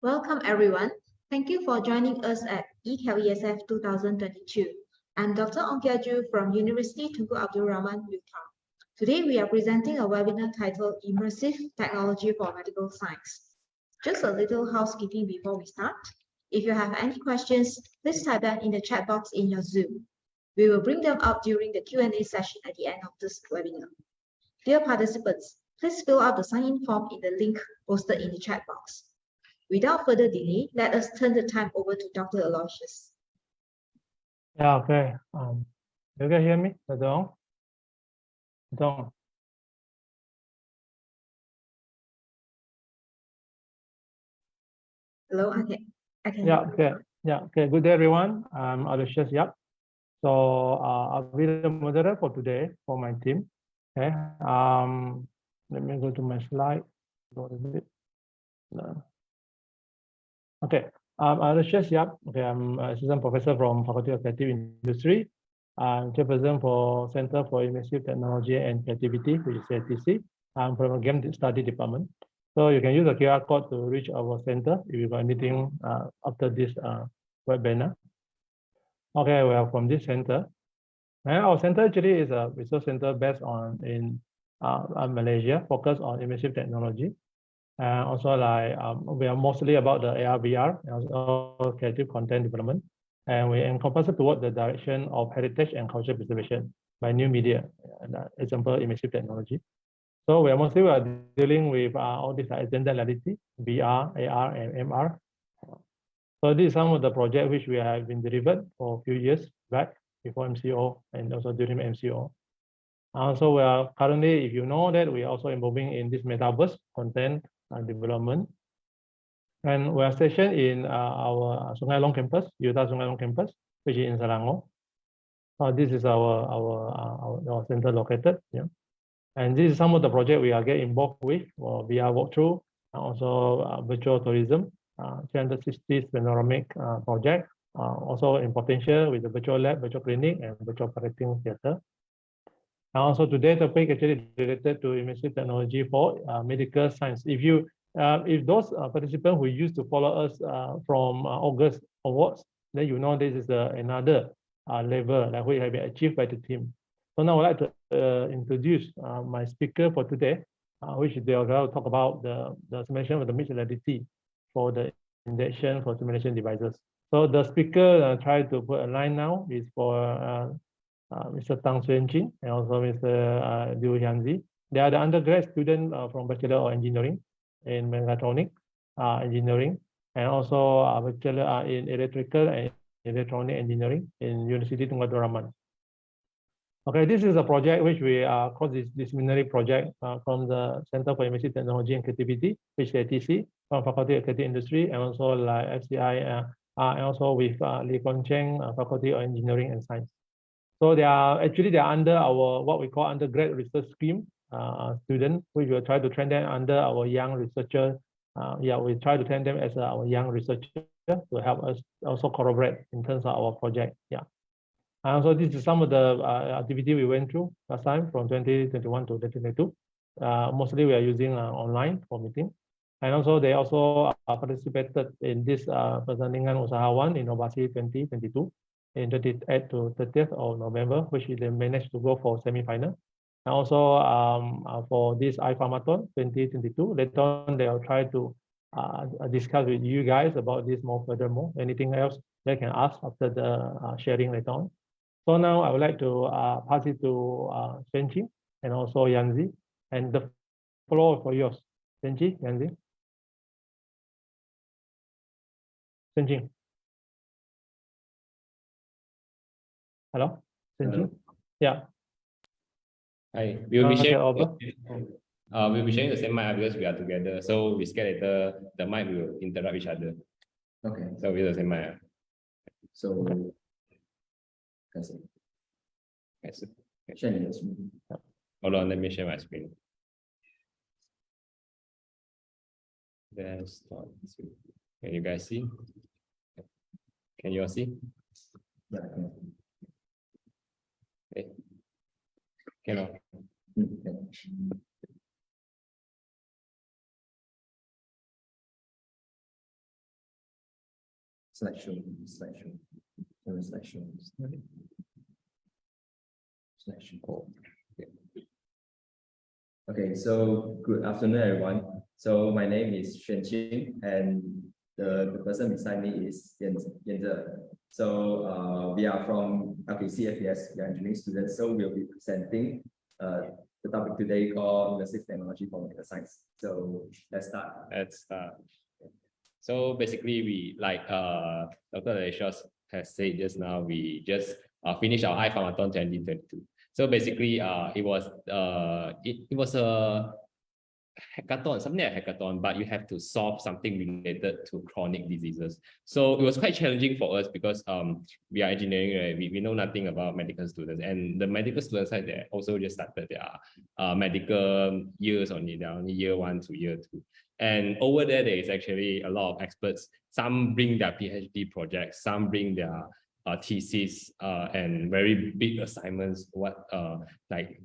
Welcome everyone. Thank you for joining us at e-KLESF 2022. I'm Dr. Ong Kiaju from University Tunku Abdul Rahman, Utah. Today we are presenting a webinar titled Immersive Technology for Medical Science. Just a little housekeeping before we start. If you have any questions, please type them in the chat box in your Zoom. We will bring them up during the Q&A session at the end of this webinar. Dear participants, please fill out the sign-in form in the link posted in the chat box. Without further delay, let us turn the time over to Dr. Aloysius. Yeah, okay. You can hear me? Don't. Hello, I can. Yeah, okay. Yeah, okay. Good day, everyone. I'm Aloysius. Yep. So I'll be the moderator for today for my team. Okay. Let me go to my slide. No. Okay. Aloysius. Yep. Okay. I'm assistant professor from Faculty of Creative Industry. I'm chairperson for Center for Immersive Technology and Creativity, which is CTC. I'm from a game study department. So you can use the QR code to reach our center if you got anything after this webinar. Okay, we are from this center. And our center actually is a research center based in Malaysia, focused on immersive technology. Also, we are mostly about the AR, VR, and also creative content development. And we encompass toward the direction of heritage and culture preservation by new media, example, immersive technology. So we are dealing with all these extended reality, VR, AR, and MR. So these are some of the projects which we have been delivered for a few years back before MCO and also during MCO. So we are currently, if you know that, we are also involving in this metaverse content development. And we are stationed in our Sungai Long campus, Utah Sungai Long campus, which is in Selangor. This is our center located. Yeah. And this is some of the projects we are getting involved with, or VR walkthrough, and also virtual tourism, 360 panoramic project, also in potential with the virtual lab, virtual clinic, and virtual operating theater. And also today's topic actually related to immersive technology for medical science. If those participants who used to follow us from August onwards, then you know this is another level that we have been achieved by the team. So now I'd like to introduce my speaker for today, which they are going to talk about the simulation of the mixed reality for the injection for simulation devices. So the speaker tried to put a line now is for Mr. Tang Xuanqing and also Mr. Liu Yanzi. They are the undergrad student from Bachelor of Engineering in Mechatronics Engineering, and also Bachelor in Electrical and Electronic Engineering in University Tunku Abdul Rahman. Okay, this is a project which we call this disciplinary project from the Center for Immersive Technology and Creativity, which is ATC, from Faculty of Creative Industry, and also like FCI, and also with Lee Kuan Cheng, Faculty of Engineering and Science. So they are under our what we call undergrad research scheme student, which will try to train them under our young researcher. We try to train them as our young researcher to help us also corroborate in terms of our project. Yeah. So this is some of the activity we went through last time from 2021 to 2022. Mostly we are using online for meeting. And also they also participated in this Pertandingan Usahawan Inovasi 2022 in 28th to 30th of November, which they managed to go for semi-final. And also for this iPharmathon 2022, later on they will try to discuss with you guys about this more furthermore. Anything else they can ask after the sharing later on. So now I would like to pass it to Xuanqing and also Yanzi, and the floor for yours. Xuanqing, Yanzi. Xuanqing. Hello, Xuanqing. Yeah. Hi, we'll be sharing. Okay, we'll be sharing the same mic because we are together. So we scared later the mic will interrupt each other. Okay. So we use the same mic. So. Hold on, let me share my screen. There's can you guys see? Can you all see? Yeah. Okay. Can Slideshow. Okay, so good afternoon, everyone. So my name is Xuan Qing, and the person beside me is Yan Zhe. So we are from e-KLESF, we are engineering students. So we'll be presenting the topic today called Immersive Technology for Medical Science. So let's start. So basically, we like Dr. Aleshos has said just now, we just finished our iPharmathon 2022. So basically, it was a hackathon, something like a hackathon, but you have to solve something related to chronic diseases. So it was quite challenging for us because we are engineering, right? We know nothing about medical students, and the medical students side they also just started their medical years only. They're only year 1 to year 2. And over there is actually a lot of experts. Some bring their PhD projects, some bring their thesis and very big assignments, like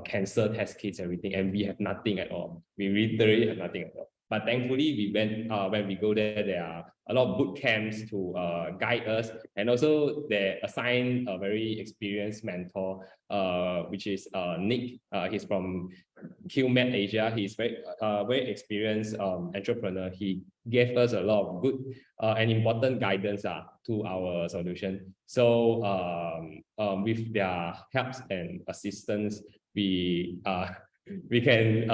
cancer test kits, everything, and we have nothing at all. We literally have nothing at all. But thankfully, we went when we go there, there are a lot of boot camps to guide us, and also they assign a very experienced mentor, which is Nick. He's from QMed Asia. He's very experienced entrepreneur. He gave us a lot of good and important guidance to our solution. So with their helps and assistance, we can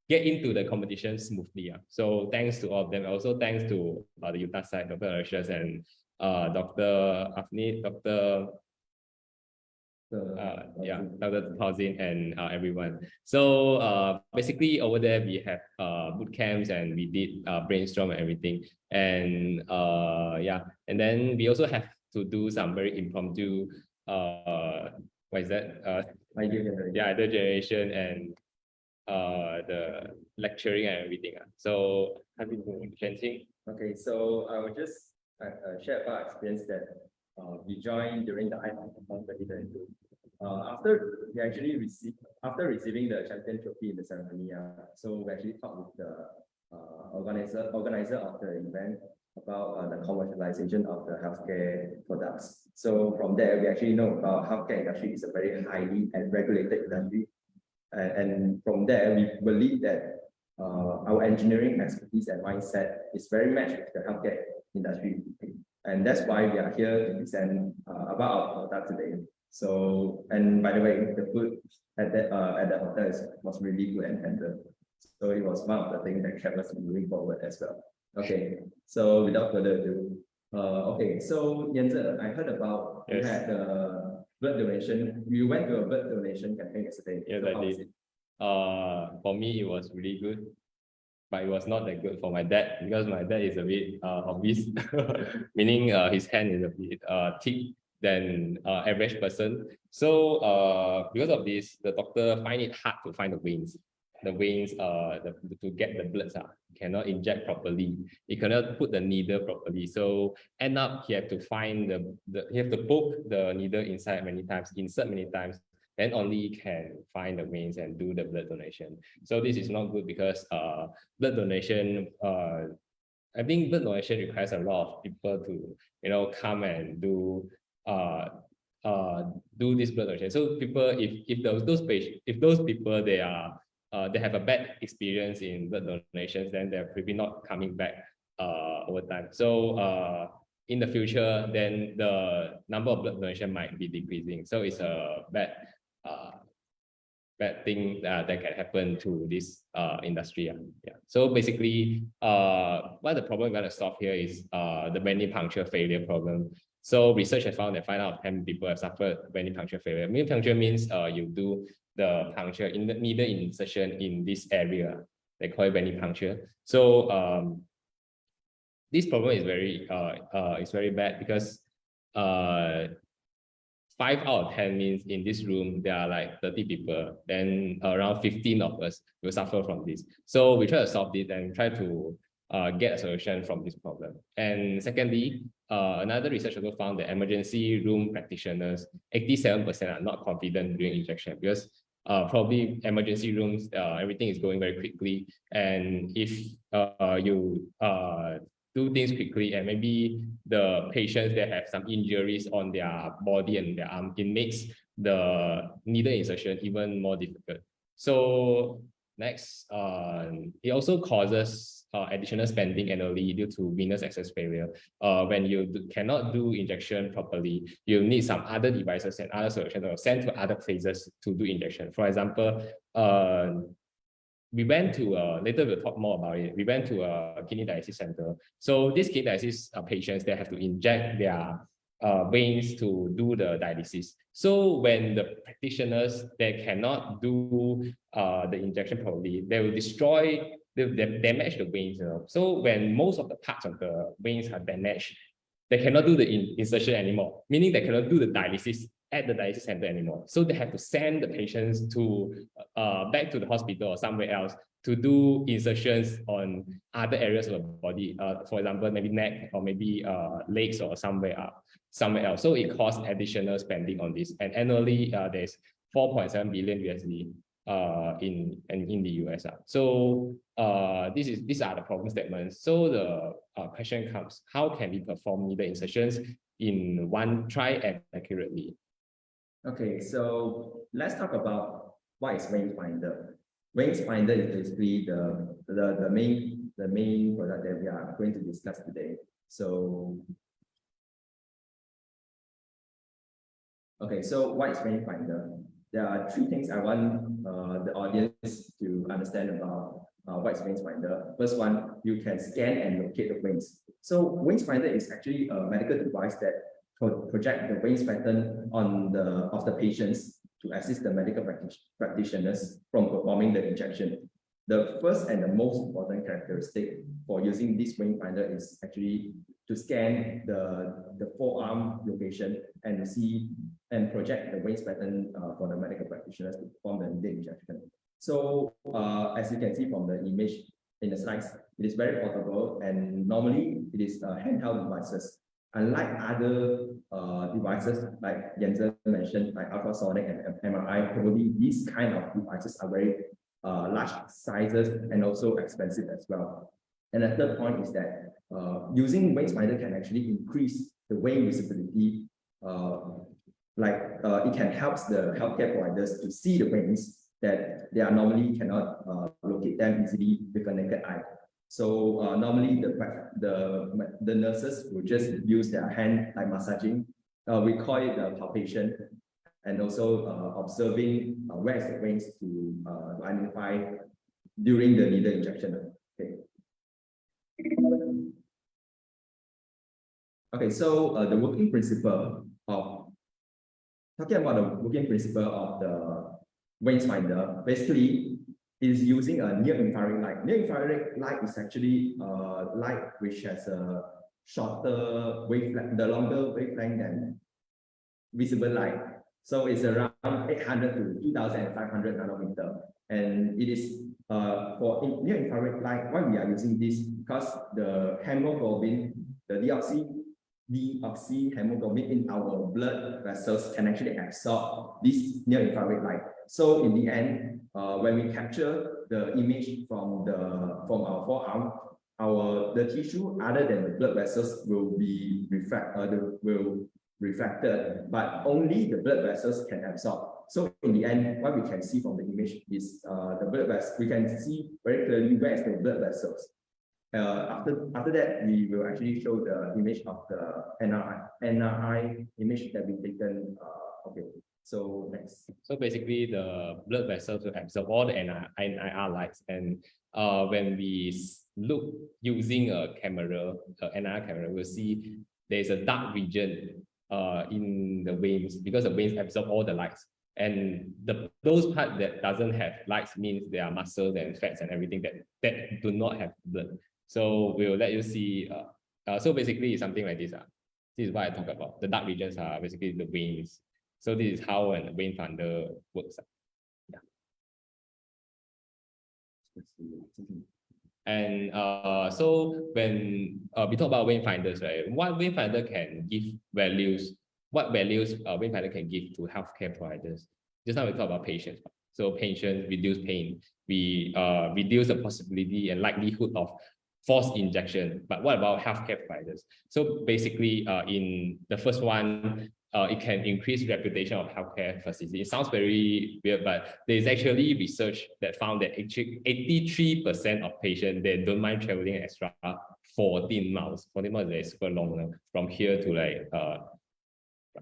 get into the competition smoothly. So thanks to all of them. Also thanks to the Utah side, Dr. Aleshos and Dr. Afni, Dr. Tauzin and everyone. So basically over there we have boot camps and we did brainstorm and everything. And and then we also have to do some very impromptu what is that? Idea generation and the lecturing and everything. So have you been changing? Okay, so I will just share about experience that we joined during the iPharmathon 2022. After receiving the champion trophy in the ceremony, so we actually talked with the organizer of the event about the commercialization of the healthcare products. So from there, we actually know about healthcare industry is a very highly and regulated industry. And from there, we believe that our engineering expertise and mindset is very matched with the healthcare industry. And that's why we are here to present about our product today. So, and by the way, the food at the hotel was really good and tender. So it was one of the things that kept us moving forward as well. Okay, so without further ado, okay, so Yan Zhe, I heard about you had blood donation. You went to a blood donation campaign yesterday. Yes, so I did. For me, it was really good, but it was not that good for my dad because my dad is a bit obese, meaning his hand is a bit thick than average person. So because of this, the doctor find it hard to find the veins. To get the blood cannot inject properly. He cannot put the needle properly. So end up he have to find he have to poke the needle inside many times, insert many times, then only can find the veins and do the blood donation. So this is not good because blood donation, I think blood donation requires a lot of people to come and do this blood donation. So people, if those people they have a bad experience in blood donations, then they're probably not coming back over time. So in the future, then the number of blood donation might be decreasing. So it's a bad thing that can happen to this industry. So basically, what the problem we're going to solve here is the venipuncture failure problem. So research has found that 5 out of 10 people have suffered venipuncture failure. Venipuncture means you do the puncture in the needle insertion in this area. They call it venipuncture. So this problem is very bad because 5 out of 10 means in this room there are like 30 people, then around 15 of us will suffer from this. So we try to solve this and try to get a solution from this problem. And secondly, another research also found that emergency room practitioners, 87% are not confident during injection because probably emergency rooms, everything is going very quickly. And if you do things quickly, and maybe the patients that have some injuries on their body and their arm, it makes the needle insertion even more difficult. So next, it also causes additional spending annually due to venous access failure. When you cannot do injection properly, you need some other devices and other solutions or send to other places to do injection. For example, we went to later we'll talk more about it. We went to a kidney dialysis center. So these kidney dialysis patients, they have to inject their veins to do the dialysis. So when the practitioners, they cannot do the injection properly, they will destroy, they damage the veins. So when most of the parts of the veins are damaged, they cannot do the insertion anymore, meaning they cannot do the dialysis at the dialysis center anymore. So they have to send the patients to back to the hospital or somewhere else to do insertions on other areas of the body. For example, maybe neck or maybe legs or somewhere else. So it costs additional spending on this. And annually, there's 4.7 billion USD in the US. So these are the problem statements. So the question comes, how can we perform needle insertions in one try and accurately? Okay, so let's talk about what is vein finder. Vein finder is basically the main product that we are going to discuss today. So okay, so what is vein finder? There are three things I want the audience to understand about what is vein finder. First one, you can scan and locate the veins. So vein finder is actually a medical device that project the veins pattern on the patients to assist the medical practitioners from performing the injection. The first and the most important characteristic for using this vein finder is actually to scan the forearm location and see and project the veins pattern for the medical practitioners to perform the needle injection. So as you can see from the image in the slides, it is very portable, and normally it is handheld devices. Unlike other devices like Jensen mentioned, like ultrasonic and MRI, probably these kind of devices are very large sizes and also expensive as well. And the third point is that using vein finder can actually increase the vein visibility. It can help the healthcare providers to see the veins that they are normally cannot locate them easily with a naked eye. So normally the nurses will just use their hand like massaging. We call it palpation, and also observing where is the veins to identify during the needle injection. Okay, so the working principle of talking about the working principle of the vein finder, basically is using a near-infrared light. Near-infrared light is actually light which has a shorter wavelength, the longer wavelength than visible light. So it's around 800 to 2,500 nanometer. And it is for near-infrared light, why we are using this? Because the hemoglobin, the deoxy hemoglobin in our blood vessels can actually absorb this near-infrared light. So in the end, when we capture the image from our forearm, the tissue other than the blood vessels will be refracted, but only the blood vessels can absorb. So in the end, what we can see from the image is the blood vessels. We can see very clearly where is the blood vessels. After that, we will actually show the image of the NRI image that we taken. Okay. So next. So basically, the blood vessels will absorb all the NIR lights, and when we look using a camera, NIR camera, we'll see there's a dark region in the veins because the veins absorb all the lights, and those parts that doesn't have lights means there are muscles and fats and everything that do not have blood. So we'll let you see. So basically, it's something like this. This is what I talk about. The dark regions are basically the veins. So this is how a vein finder works. Yeah. And so when we talk about vein finders, right? What vein finder can give values? What values vein finder can give to healthcare providers? Just now we talk about patients. So patients reduce pain. We reduce the possibility and likelihood of forced injection. But what about healthcare providers? So basically, in the first one, it can increase reputation of healthcare facility. It sounds very weird, but there is actually research that found that actually 83% of patients, they don't mind traveling extra 14 miles. 14 miles is super long, from here to like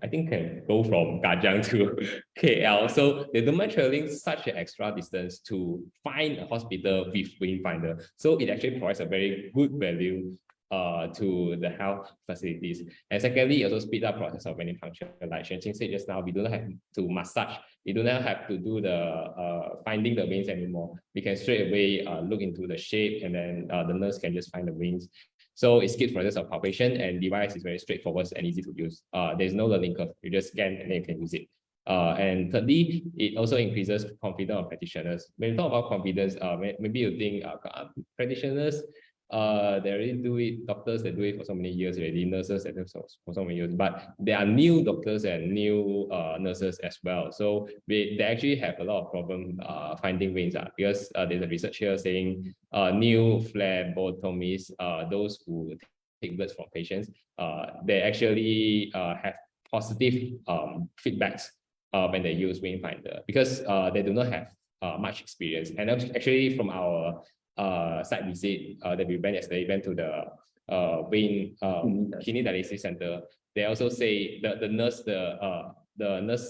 I think can go from Kajang to KL. So they don't mind traveling such an extra distance to find a hospital with Wayfinder. So it actually provides a very good value to the health facilities. And secondly, it also speed up process of many functions. Like Xuanqing said just now, we don't have to massage. We don't have to do the finding the veins anymore. We can straight away look into the shape, and then the nurse can just find the veins. So it skips process of palpation, and device is very straightforward and easy to use. There's no learning curve. You just scan and then you can use it. And thirdly, it also increases confidence of practitioners. When you talk about confidence, maybe you think practitioners, they already do it, doctors that do it for so many years already, nurses that do it for so many years, but there are new doctors and new nurses as well. So they actually have a lot of problem finding veins because there's a research here saying new phlebotomists, those who take blood from patients, they actually have positive feedbacks when they use Wayfinder because they do not have much experience. And actually from our site visit that we went yesterday, went to the kidney dialysis center. They also say the nurse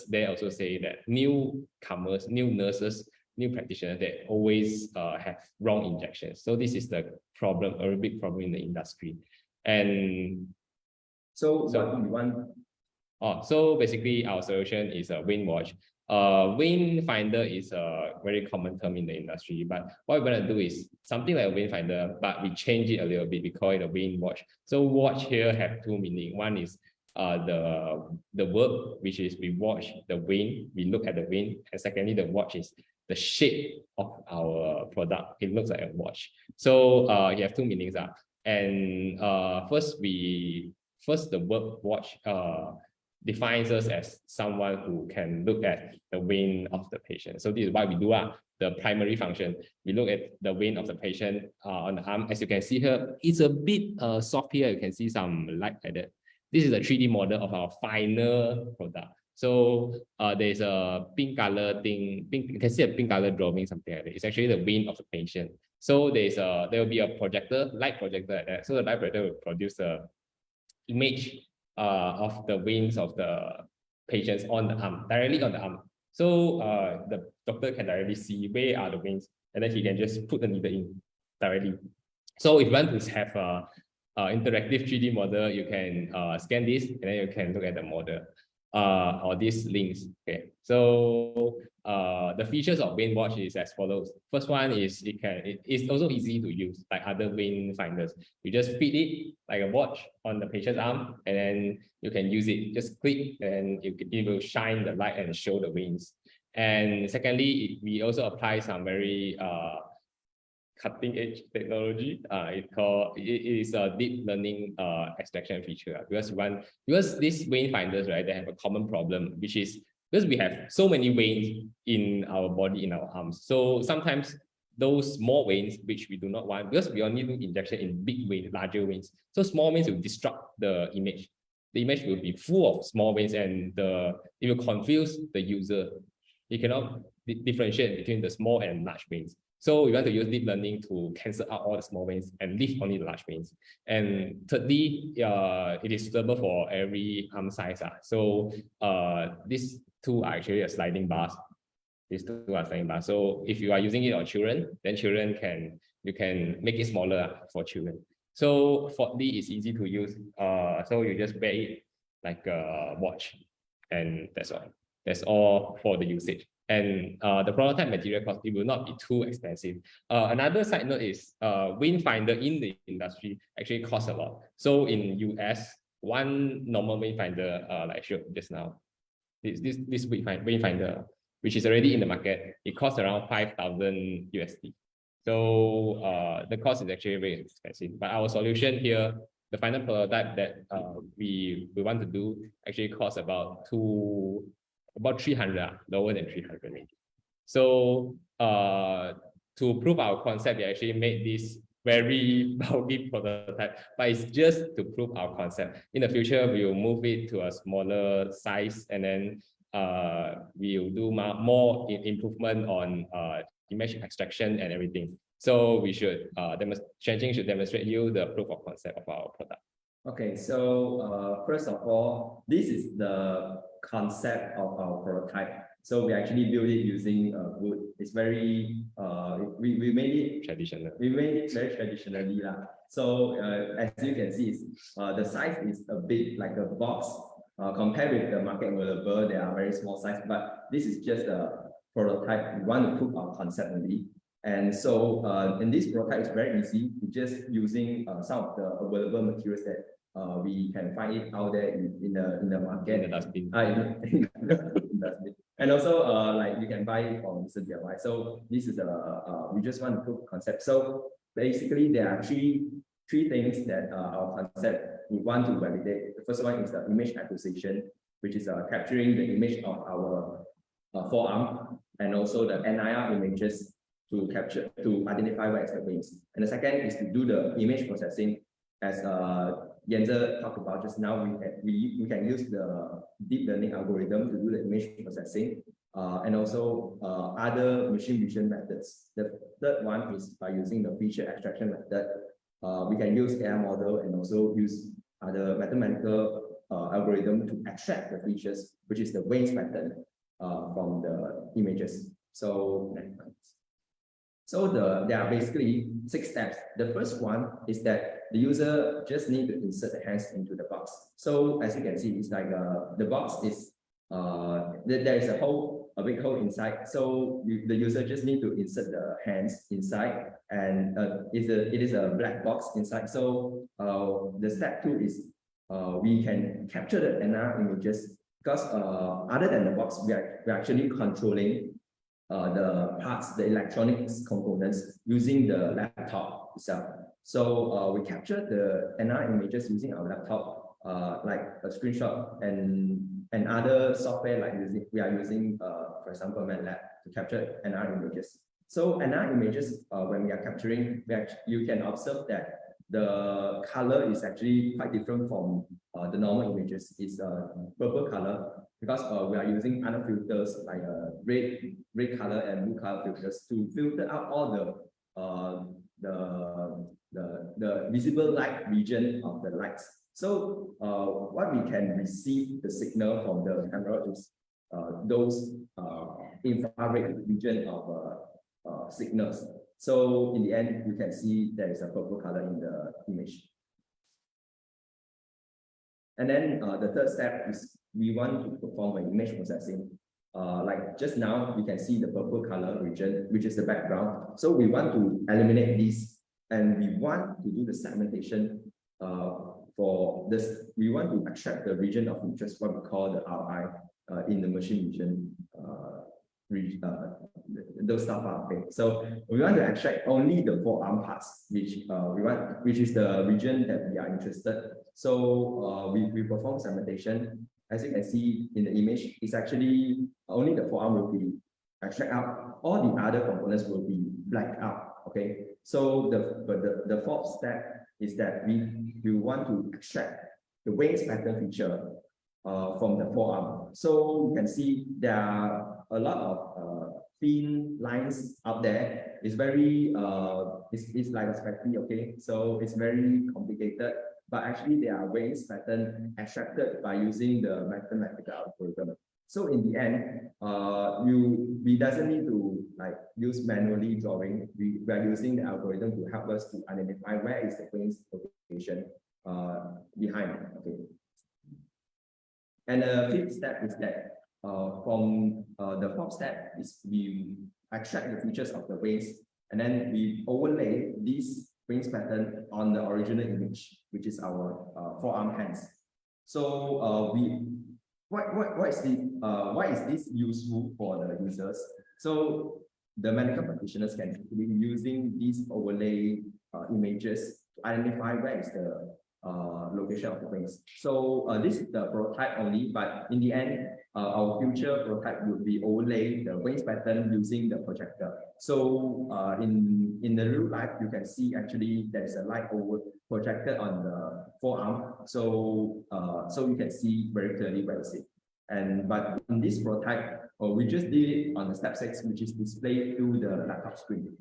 there also say that newcomers, new nurses, new practitioners, they always have wrong injections. So this is the problem, a big problem in the industry. And so basically our solution is a vein watch. Vein finder is a very common term in the industry, but what we're going to do is something like a vein finder, but we change it a little bit. We call it a vein watch. So watch here have two meanings. One is the verb, which is we watch the vein, we look at the vein, and secondly, the watch is the shape of our product. It looks like a watch. So you have two meanings. And first the verb watch defines us as someone who can look at the vein of the patient. So this is why we do the primary function. We look at the vein of the patient on the arm. As you can see here, it's a bit soft here. You can see some light like that. This is a 3D model of our final product. So there's a pink color thing. You can see a pink color drawing, something like that. It's actually the vein of the patient. So there will be a projector, light projector like that. So the light projector will produce a image of the veins of the patients on the arm, directly on the arm. So the doctor can directly see where are the veins, and then he can just put the needle in directly. So if you want to have a interactive 3D model, you can scan this, and then you can look at the model or these links. Okay, so the features of vein watch is as follows. First one is it's also easy to use like other vein finders. You just fit it like a watch on the patient's arm, and then you can use it. Just click, and it will shine the light and show the veins. And secondly, we also apply some very cutting edge technology. It is a deep learning extraction feature because these vein finders, right, they have a common problem, which is because we have so many veins in our body, in our arms. So sometimes those small veins, which we do not want, because we only do injection in big veins, larger veins. So small veins will disrupt the image. The image will be full of small veins, and it will confuse the user. You cannot differentiate between the small and large veins. So we want to use deep learning to cancel out all the small veins and leave only the large veins. And thirdly, it is suitable for every arm size. So these two are actually a sliding bars. These two are sliding bars. So if you are using it on children, then you can make it smaller for children. So fourthly, it's easy to use. So you just wear it like a watch, and that's all. That's all for the usage. And the prototype material cost, it will not be too expensive. Another side note is vein finder in the industry actually costs a lot. So in US, one normal vein finder, like I showed just now, this vein finder, which is already in the market, it costs around 5,000 USD. So the cost is actually very expensive. But our solution here, the final prototype that we want to do, actually costs about 300, lower than 300 maybe. So to prove our concept, we actually made this very bulky prototype, but it's just to prove our concept. In the future, we will move it to a smaller size, and then we will do more improvement on image extraction and everything. So we should Shanjing should demonstrate you the proof of concept of our product. Okay, so first of all, this is the concept of our prototype. So we actually build it using wood. It's very we made it Traditional. We made it very traditionally lah. So as you can see, the size is a bit like a box. Compared with the market available, they are very small size. But this is just a prototype. We want to prove our concept only. And so in this prototype, it's very easy. It's just using some of the available materials that we can find it out there in the market. In the dustbin. In the dustbin. And also, like you can buy it from Mr. DIY. So this is we just want to prove concept. So basically, there are three things that our concept we want to validate. The first one is the image acquisition, which is capturing the image of our forearm, and also the NIR images to identify where it's the wings. And the second is to do the image processing, as Yenze talked about just now. We can use the deep learning algorithm to do the image processing, and also other machine vision methods. The third one is by using the feature extraction method. We can use AI model and also use other mathematical algorithm to extract the features, which is the wings pattern from the images. So there are basically 6 steps. The first one is that the user just need to insert the hands into the box. So as you can see, it's like the box is there is a big hole inside. So the user just need to insert the hands inside, and it is a black box inside. So the step 2 is we can capture the NR images, because other than the box, we're actually controlling the parts, the electronics components, using the laptop itself. So we capture the NR images using our laptop, like a screenshot and other software, like we are using, for example, MATLAB to capture NR images. So NR images, when we are capturing, you can observe that the color is actually quite different from the normal images. It's a purple color, because we are using other filters like red color and blue color filters to filter out all the visible light region of the lights. So what we can receive the signal from the camera is those infrared region of signals. So in the end, you can see there is a purple color in the image. And then the third step is we want to perform an image processing. Like just now, we can see the purple color region, which is the background. So we want to eliminate this, and we want to do the segmentation for this. We want to extract the region of interest, what we call the RI in the machine vision. Those stuff are okay. So we want to extract only the forearm parts, which is the region that we are interested. So we perform segmentation. As you can see in the image, it's actually only the forearm will be extract out. All the other components will be blacked out. Okay. So the fourth step is that we want to extract the wings pattern feature from the forearm. So you can see there are a lot of thin lines out there. It's very it's like a spaghetti. Okay, so it's very complicated, but actually there are wings pattern extracted by using the mathematical algorithm. So in the end, we doesn't need to like use manually drawing. We are using the algorithm to help us to identify where is the wings location behind. Okay. And the fifth step is that from the fourth step is we extract the features of the wings, and then we overlay this wings pattern on the original image, which is our forearm hands. So why is this useful for the users? So the medical practitioners can be using these overlay images to identify where is the location of the wings. So this is the prototype only, but in the end, our future prototype would be overlay the veins pattern using the projector. So in the real life, you can see actually there is a light over projected on the forearm. So so you can see very clearly where it's. But in this prototype, we just did it on the step 6, which is displayed through the laptop screen.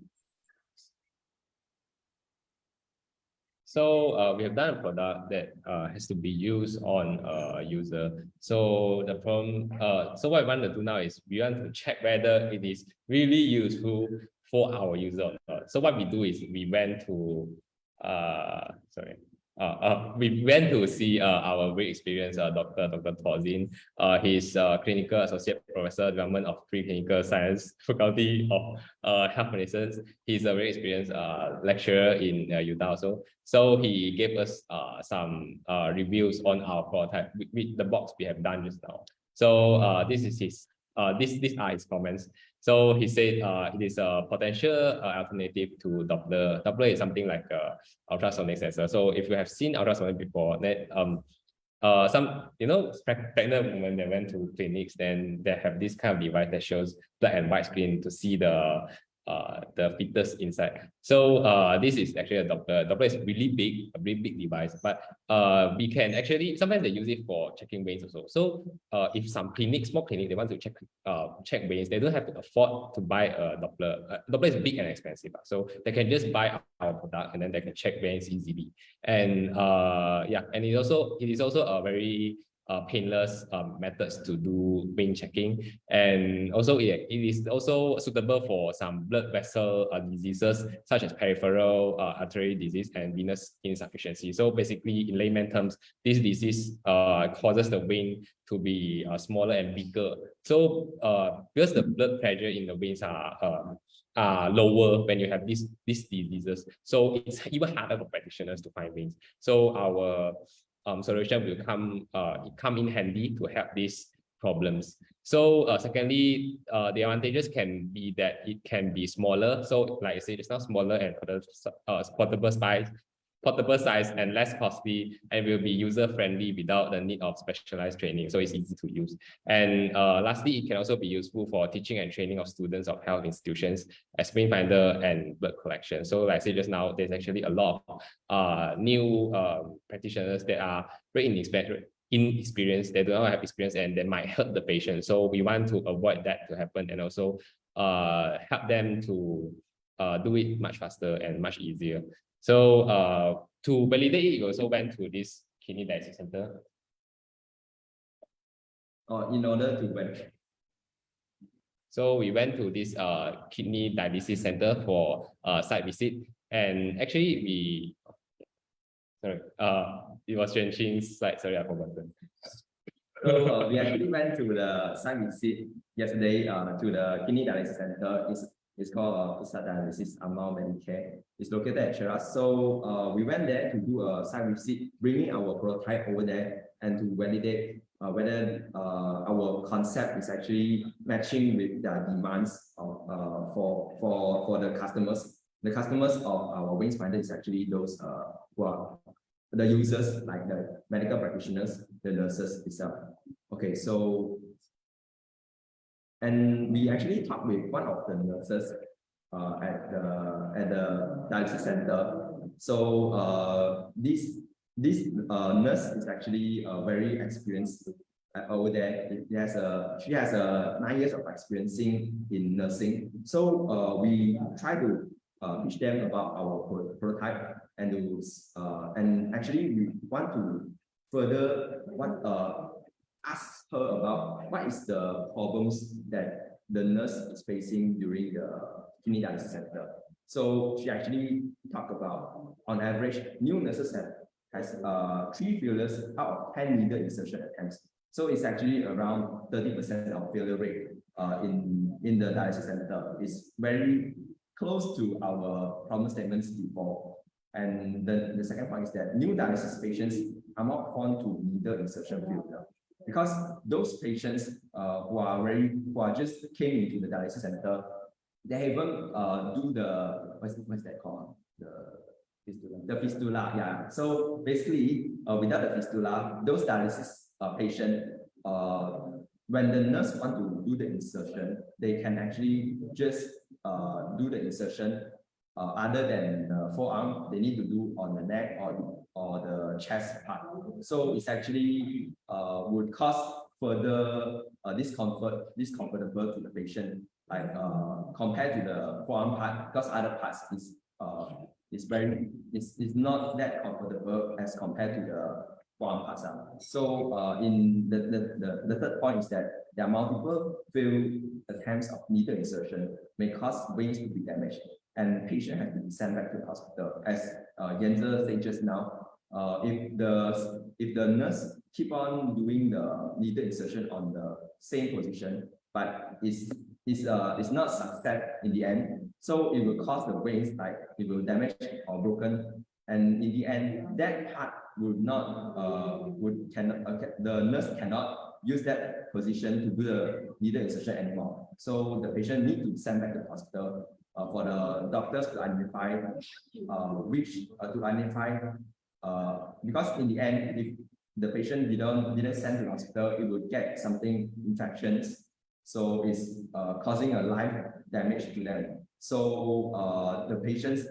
So we have done a product that has to be used on a user. So the problem, so what I want to do now is we want to check whether it is really useful for our user or not. So what we do is we went to we went to see our very experienced Dr. Torzin. He's clinical associate professor, development of preclinical science, faculty of health medicine. He's a very experienced lecturer in Utah also. So he gave us some reviews on our prototype with the box we have done just now. So this is his these are his comments. So he said it is a potential alternative to Doppler. Doppler is something like ultrasonic sensor. So if you have seen ultrasonic before, then some pregnant women that went to clinics, then they have this kind of device that shows black and white screen to see the fetus inside. So this is actually a Doppler. Doppler is really big, a really big device, but we can actually sometimes they use it for checking veins also. So if some clinic, small clinic, they want to check veins, they don't have to afford to buy a Doppler. Doppler is big and expensive, so they can just buy our product and then they can check veins easily. And yeah, and it is also a very painless methods to do vein checking, and also it is also suitable for some blood vessel diseases such as peripheral artery disease and venous insufficiency. So basically, in layman terms, this disease causes the vein to be smaller and bigger. So because the blood pressure in the veins are lower when you have these diseases, so it's even harder for practitioners to find veins. So our solution will come in handy to help these problems. So secondly, the advantages can be that it can be smaller. So like I said, it's not smaller and portable size and less costly, and will be user friendly without the need of specialized training. So it's easy to use. And lastly, it can also be useful for teaching and training of students of health institutions as vein finder and blood collection. So like I said just now, there's actually a lot of new practitioners that are very inexperienced, they do not have experience, and they might hurt the patient. So we want to avoid that to happen, and also help them to do it much faster and much easier. So to validate it, we also went to this kidney dialysis center. In order to validate. So we went to this kidney dialysis center for site visit, and actually it was changing slide. Sorry, I forgot. So we actually went to the site visit yesterday to the kidney dialysis center. It's called dialysis Amal Medicare. It's located at Cheras. So we went there to do a site visit, bringing our prototype over there and to validate whether our concept is actually matching with the demands of, for the customers. The customers of our veins finder is actually those who are the users, like the medical practitioners, the nurses itself. Okay, so and we actually talked with one of the nurses at the dialysis center. So this nurse is actually very experienced over there. She has 9 years of experience in nursing. So we try to teach them about our prototype, and actually we want to further ask her about what is the problems that the nurse is facing during the kidney dialysis center. So she actually talked about, on average, new nurses has 3 failures out of 10 needle insertion attempts. So it's actually around 30% of failure rate in the dialysis center. It's very close to our problem statements before. And the second point is that new dialysis patients are more prone to needle insertion failure, because those patients who are just came into the dialysis center, they haven't do the what's that called, the fistula. Yeah. So basically, without the fistula, those dialysis patient when the nurse want to do the insertion, they can actually just do the insertion other than the forearm, they need to do on the neck or the chest part. So it's actually would cause further discomfortable to the patient, like compared to the forearm part, because other parts is not that comfortable as compared to the forearm parts. So in the third point is that there are multiple failed attempts of needle insertion may cause veins to be damaged, and patient has to be sent back to the hospital. As Yenze said just now, if the nurse keep on doing the needle insertion on the same position, but it's not success in the end, so it will cause the veins, like it will damage or broken, and in the end that part would not the nurse cannot use that position to do the needle insertion anymore. So the patient need to send back to the hospital for the doctors to identify because in the end, if the patient didn't send to the hospital, it would get something infections, so it's causing a life damage to them. So the patient's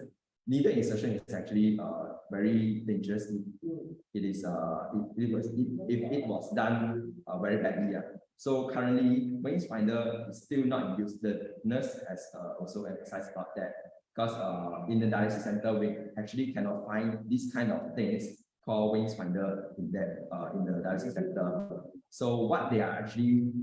needle insertion is actually very dangerous. If it was done very badly. So currently, veins finder is still not in use. The nurse has also emphasized about that, because in the dialysis center, we actually cannot find these kind of things called veins finder in the dialysis center. So what they are actually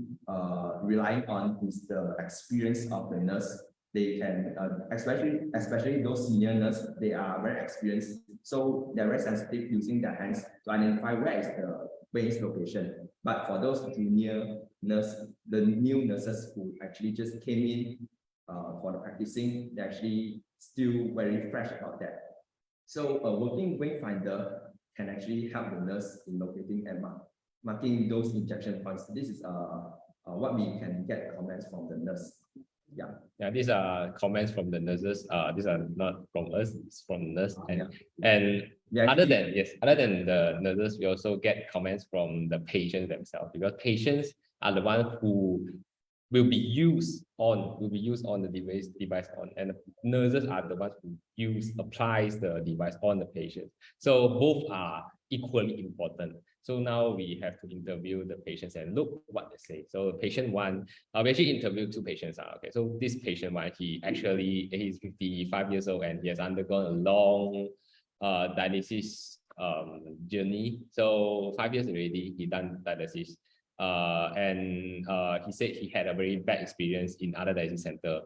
relying on is the experience of the nurse. They can, especially those senior nurses, they are very experienced, so they're very sensitive using their hands to identify where is the veins location. But for those junior nurses, the new nurses who actually just came in for the practicing, they're actually still very fresh about that. So a working vein finder can actually help the nurse in locating and marking those injection points. This is what we can get comments from the nurse. Yeah, these are comments from the nurses. These are not from us, it's from the nurse. And other than the nurses, we also get comments from the patients themselves, because patients are the ones who will be used on the device on, and the nurses are the ones who applies the device on the patient. So both are equally important. So now we have to interview the patients and look what they say. So patient one, we actually interviewed two patients. Okay, so this patient one, he's 55 years old, and he has undergone a long dialysis journey. So 5 years already, he done dialysis. And he said he had a very bad experience in other dialysis center.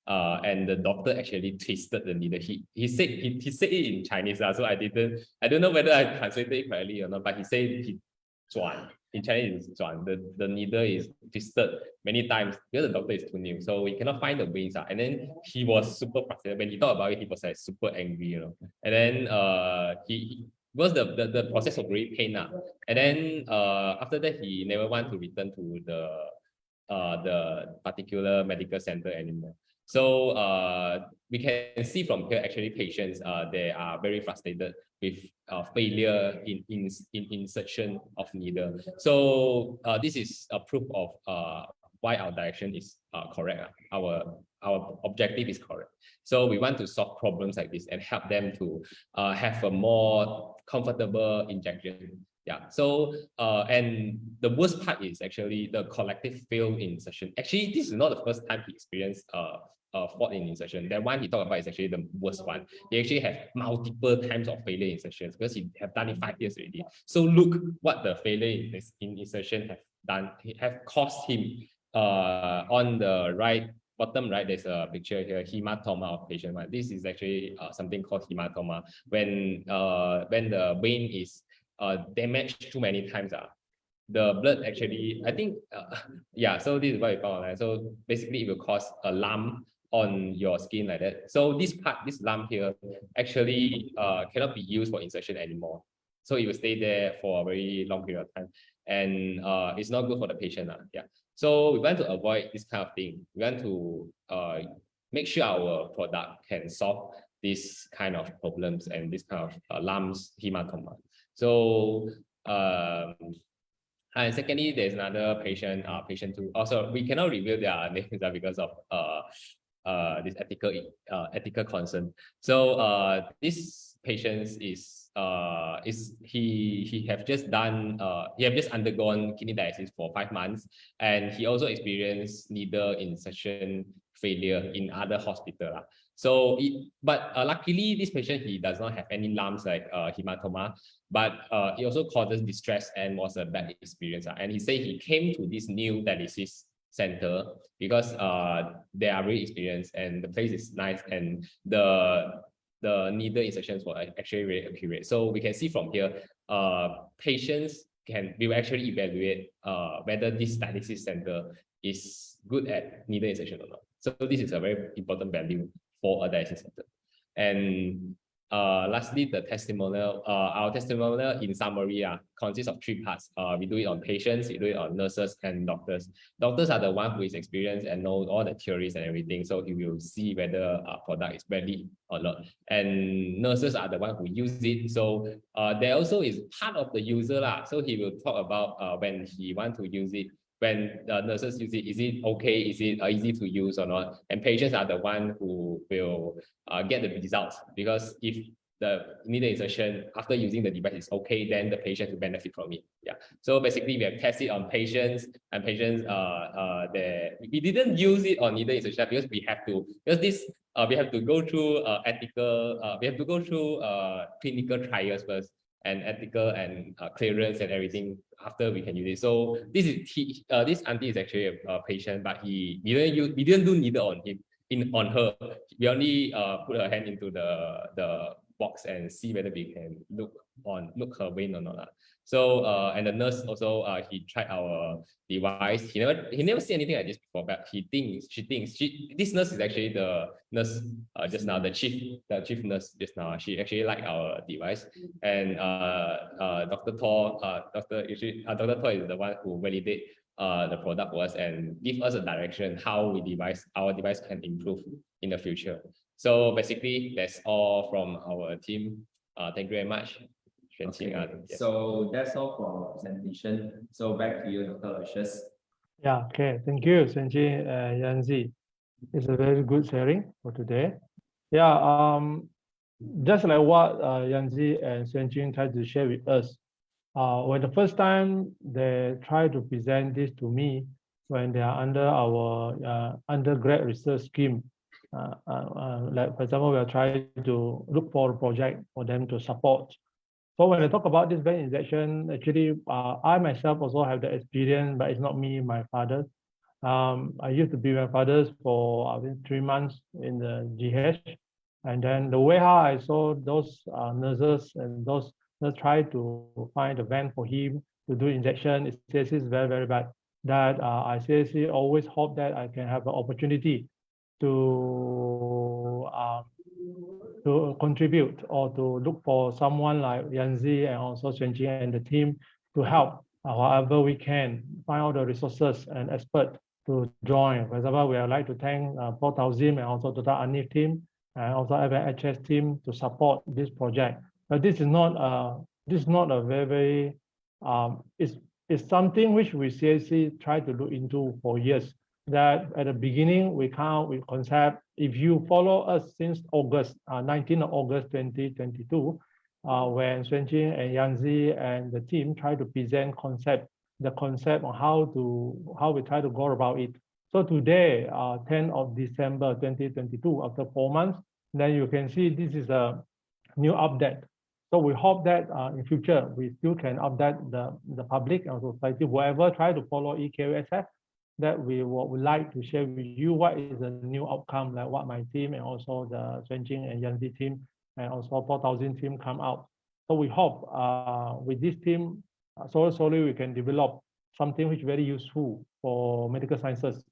And the doctor actually twisted the needle. He said it in Chinese, so I don't know whether I translated it correctly or not, but he said he zhuan. In Chinese it's zhuan. The needle is twisted many times because the doctor is too new, so we cannot find the veins. And then he was super frustrated. When he thought about it, he was like super angry, And then because the process was very painful. And then after that, he never want to return to the particular medical center anymore. So we can see from here, actually, patients they are very frustrated with failure in insertion of needle. So this is a proof of why our direction is correct. Our objective is correct. So we want to solve problems like this and help them to have a more comfortable injection. Yeah. So and the worst part is actually the collective failed insertion. Actually, this is not the first time he experienced fault in insertion. That one he talked about is actually the worst one. He actually had multiple times of failure insertions because he have done it 5 years already. So look what the failure in insertion have done. Have cost him on the bottom right, there's a picture here, hematoma of patient one. This is actually something called hematoma. When the vein is damaged too many times, the blood actually, I think, so this is what we found. So basically it will cause a lump on your skin like that. So this lump here actually cannot be used for insertion anymore. So it will stay there for a very long period of time, and it's not good for the patient. So we want to avoid this kind of thing. We want to make sure our product can solve this kind of problems and this kind of lumps, hematoma. So And secondly, there's another patient, patient 2. Also, we cannot reveal their names because of this ethical concern. So this patient he have just undergone kidney dialysis for 5 months, and he also experienced needle insertion failure in other hospital. So, luckily, this patient, he does not have any lumps like hematoma, but it also causes distress and was a bad experience. And he said he came to this new dialysis center because they are really experienced and the place is nice and the needle insertions were actually really accurate. So we can see from here, patients will actually evaluate whether this dialysis center is good at needle insertion or not. So this is a very important value for a dialysis center. And lastly, the testimonial. Our testimonial in summary consists of 3 parts. We do it on patients, we do it on nurses and doctors. Doctors are the one who is experienced and know all the theories and everything, so he will see whether a product is valid or not. And nurses are the one who use it, so there also is part of the user so he will talk about when he want to use it. When the nurses use it, is it okay? Is it easy to use or not? And patients are the one who will get the results, because if the needle insertion after using the device is okay, then the patient will benefit from it. Yeah. So basically, we have tested on patients, and patients we didn't use it on needle insertion because we have to go through clinical trials first, and ethical and clearance and everything after we can use it. So this auntie is actually a patient, but we didn't do needle on him on her. We only put her hand into the box and see whether we can look her vein or not. So and the nurse also he tried our device. He never see anything like this before, but this nurse is actually the nurse just now, the chief nurse just now. She actually liked our device. And Dr. Thor is the one who validate the product for us and give us a direction how our device can improve in the future. So basically, that's all from our team. Thank you very much. Okay. So that's all for our presentation. So back to you, Dr. Aloysius. Yeah, okay. Thank you, Senji and Yanzi. It's a very good sharing for today. Yeah, just like what Yanzi and Senji tried to share with us, when the first time they tried to present this to me, when they are under our undergrad research scheme, like for example, we are trying to look for a project for them to support. So when I talk about this vein injection, actually, I myself also have the experience, but it's not me, my father. I used to be my father's for I think 3 months in the GH. And then the way how I saw those nurses and those nurses try to find a vein for him to do injection, it says it's very, very bad. That I seriously always hope that I can have an opportunity to contribute or to look for someone like Yanzi and also Xuanjing and the team to help however we can find all the resources and experts to join. For example, we would like to thank Paul Tauzim and also Dr. Anif team and also FNHS team to support this project. But this is not a very it's something which we seriously try to look into for years. That at the beginning we concept. If you follow us since August, 19th of August 2022, when Xuanjing and Yanzi and the team try to present the concept on how we try to go about it. So today, 10th of December 2022, after 4 months, then you can see this is a new update. So we hope that in future we still can update the public and society, whoever try to follow e-KLESF, that we would like to share with you what is the new outcome, like what my team and also the Xuanjing and Yanzi team and also 4,000 team come out. So we hope with this team, slowly we can develop something which is very useful for medical sciences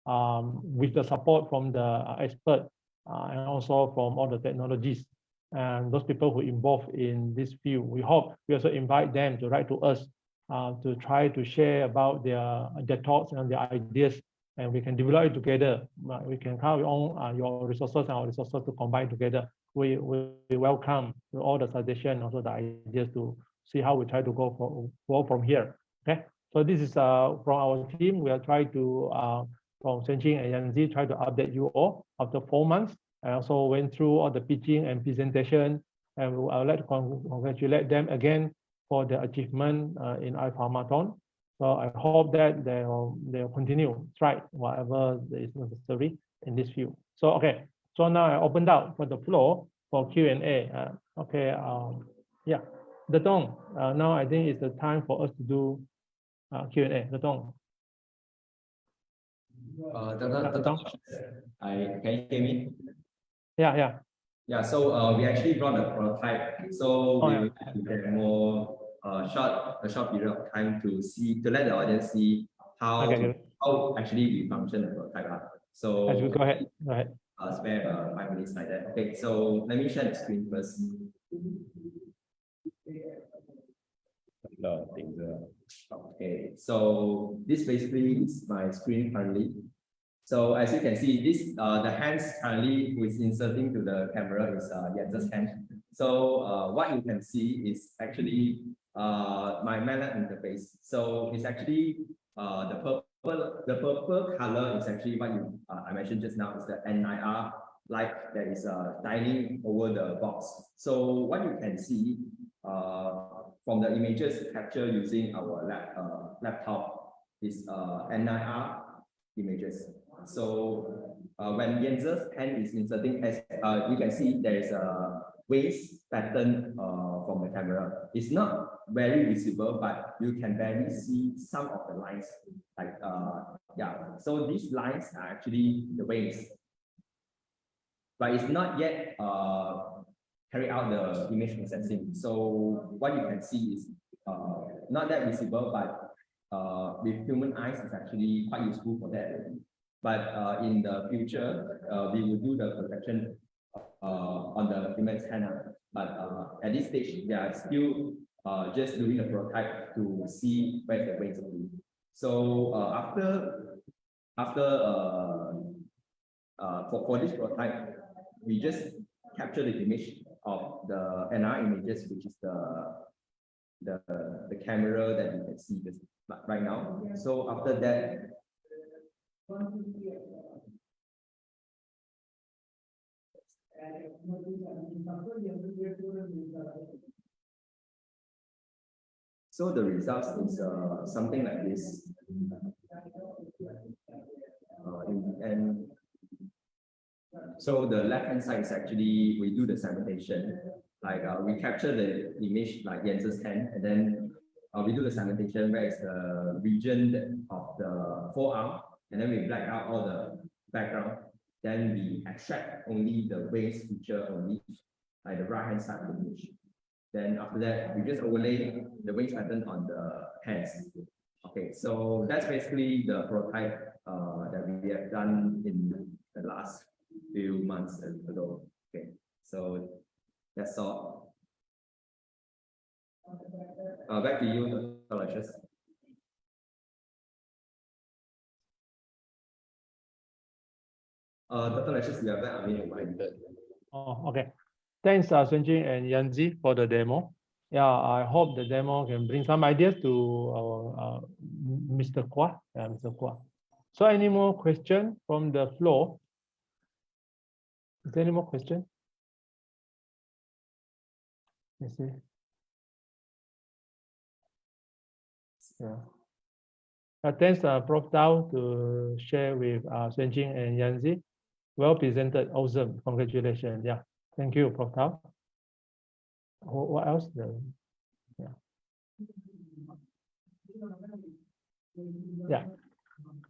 with the support from the expert and also from all the technologies and those people who are involved in this field. We hope we also invite them to write to us to try to share about their thoughts and their ideas, and we can develop it together. We can count on your resources and our resources to combine together. We welcome all the suggestions, also the ideas to see how we try to go from here. Okay, So this is from our team. We are trying to, from Senjing and Yanzi, try to update you all after 4 months. I also went through all the pitching and presentation, and I would like to congratulate them again for their achievement in iPharmathon. So I hope that they'll continue, try whatever is necessary in this field. So, okay, so now I opened out for the floor for Q&A. Okay, yeah, Datong, now I think it's the time for us to do Q&A. Datong. Can you hear me? Yeah. Yeah, so we actually brought a prototype. So we will demo a short period of time to let the audience see how actually we function the prototype. So go ahead. Spare 5 minutes like that. Okay, so let me share the screen first. Okay, so this basically is my screen currently. So as you can see, this the hands currently who is inserting to the camera is Yen's hand. So what you can see is actually my MATLAB interface. So it's actually the purple color is actually what you I mentioned just now is the NIR light that is dining over the box. So what you can see from the images captured using our laptop is NIR images. So when Yen's hand is inserting, as you can see, there is a waves pattern from the camera. It's not very visible, but you can barely see some of the lines. Like yeah, so these lines are actually the waves, but it's not yet carry out the image processing. So what you can see is not that visible, but with human eyes, it's actually quite useful for that. But in the future, we will do the protection on the human's hand. But at this stage, we are still just doing a prototype to see where the waves will be. So for this prototype, we just capture the image of the NR images, which is the camera that you can see this right now. So after that, so the results is something like this. And so the left-hand side is actually, we do the segmentation. Like we capture the image like Yen's hand, and then we do the segmentation where is the region of the forearm, and then we black out all the background. Then we extract only the waist feature only, like the right-hand side of the image. Then after that, we just overlay the waist pattern on the hands. Okay, so that's basically the prototype that we have done in the last few months ago. Okay, so that's all. Back to you, Dr. Aloysius. Dr. Aloysius, you are back. Oh, okay. Thanks, Senjing and Yanzi for the demo. Yeah, I hope the demo can bring some ideas to our Mr. Kwa. Yeah, Mr. Kwa. So, any more questions from the floor? Is there any more question? Let's see. Yeah. Thanks, Prof. Tao, to share with Senjing and Yanzi. Well presented, awesome. Congratulations. Yeah, thank you, Prof. Tao. What else? Yeah.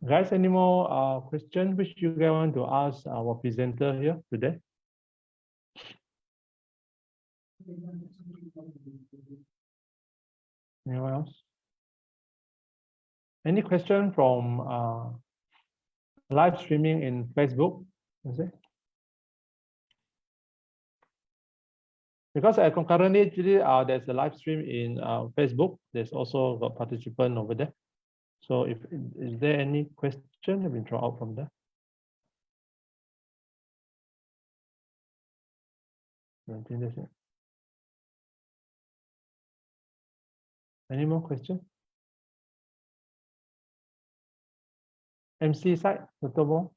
Guys, any more questions which you guys want to ask our presenter here today? Anyone else? Any question from live streaming in Facebook? Is it? Because concurrently, actually, there's a live stream in Facebook. There's also a participant over there. So, is there any question that we draw out from there? Any more questions? MC side, Dr. Wong?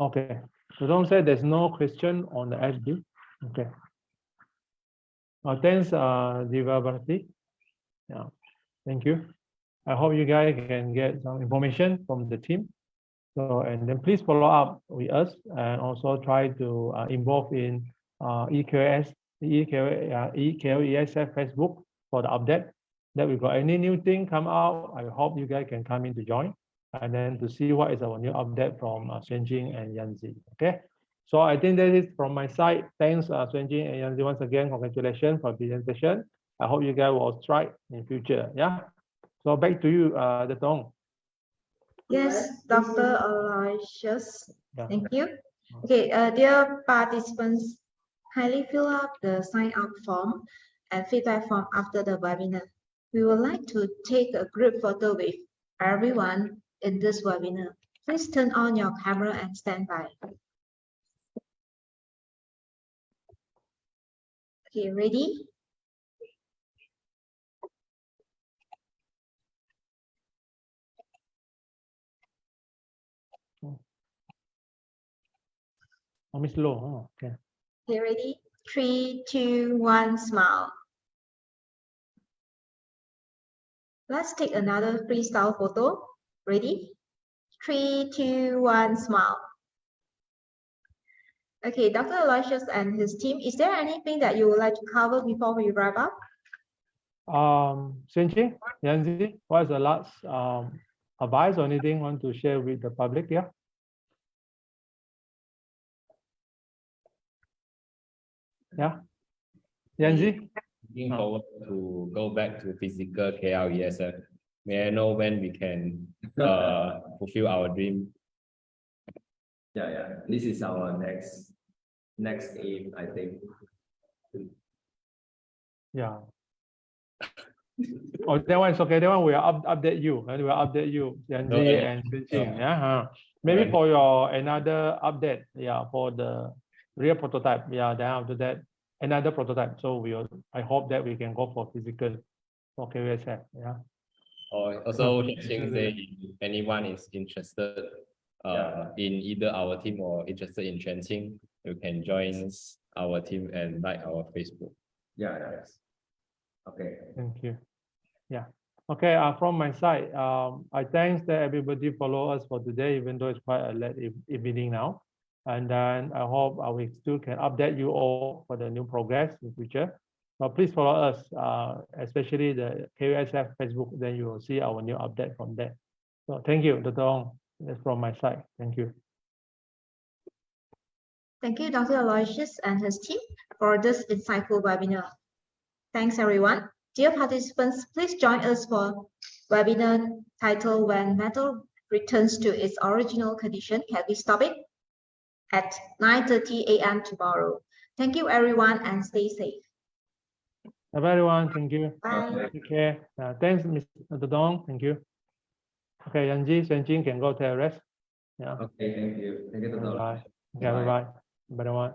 Okay. So don't say there's no question on the FB. Okay. Thanks, Divabharati. Yeah, thank you. I hope you guys can get some information from the team. So, and then please follow up with us and also try to involve in e-KLESF Facebook for the update that we got any new thing come out. I hope you guys can come in to join and then to see what is our new update from Xuanjing and Yanzi. Okay. So I think that is from my side. Thanks, Xuanjing and Yanzi, once again. Congratulations for the presentation. I hope you guys will try in future. Yeah. So back to you, Datong. Yes, Dr. Aloysius. Yeah. Thank you. Okay, dear participants, kindly fill up the sign up form and feedback form after the webinar. We would like to take a group photo with everyone in this webinar. Please turn on your camera and stand by. Okay, ready? Oh, Miss Low. Oh, okay. Okay, ready? 3, 2, 1, smile. Let's take another freestyle photo. Ready? 3, 2, 1, smile. Okay, Dr. Aloysius and his team, is there anything that you would like to cover before we wrap up? Xuanjing, Yanzi, what is the last advice or anything want to share with the public? Yeah. Yeah. Yanzi? Looking forward to go back to physical KLESF. May I know when we can fulfill our dream? Yeah. This is our next aim, I think. Yeah. Oh, that one is okay. That one we will update you. And we will update you, Yanzi and Xuanjing. Yeah. Maybe Right. for your another update. Yeah, for the real prototype. Yeah. Then after that, another prototype. So we will. I hope that we can go for physical for KLESF. Yeah. Also, Xuanjing say if anyone is interested in either our team or interested in Xuanjing, you can join our team and like our Facebook. Yeah. Okay. Thank you. Yeah. Okay. From my side, I thanks that everybody follow us for today, even though it's quite a late evening now. And then I hope we still can update you all for the new progress in future. So please follow us, especially the KLESF Facebook. Then you will see our new update from there. So thank you, Dr. Ong. That's from my side. Thank you. Thank you, Dr. Aloysius and his team for this insightful webinar. Thanks, everyone. Dear participants, please join us for webinar titled When Metal Returns to its Original Condition, Can We Stop It? At 9:30 a.m. tomorrow. Thank you, everyone, and stay safe. Bye, everyone. Thank you. Bye. Take care. Thanks, Mr. Dong. Thank you. Okay, Yanji, Xuanjing can go to rest. Yeah. Okay, thank you. Thank you, Dr. Bye. Okay, bye-bye. Bye, everyone.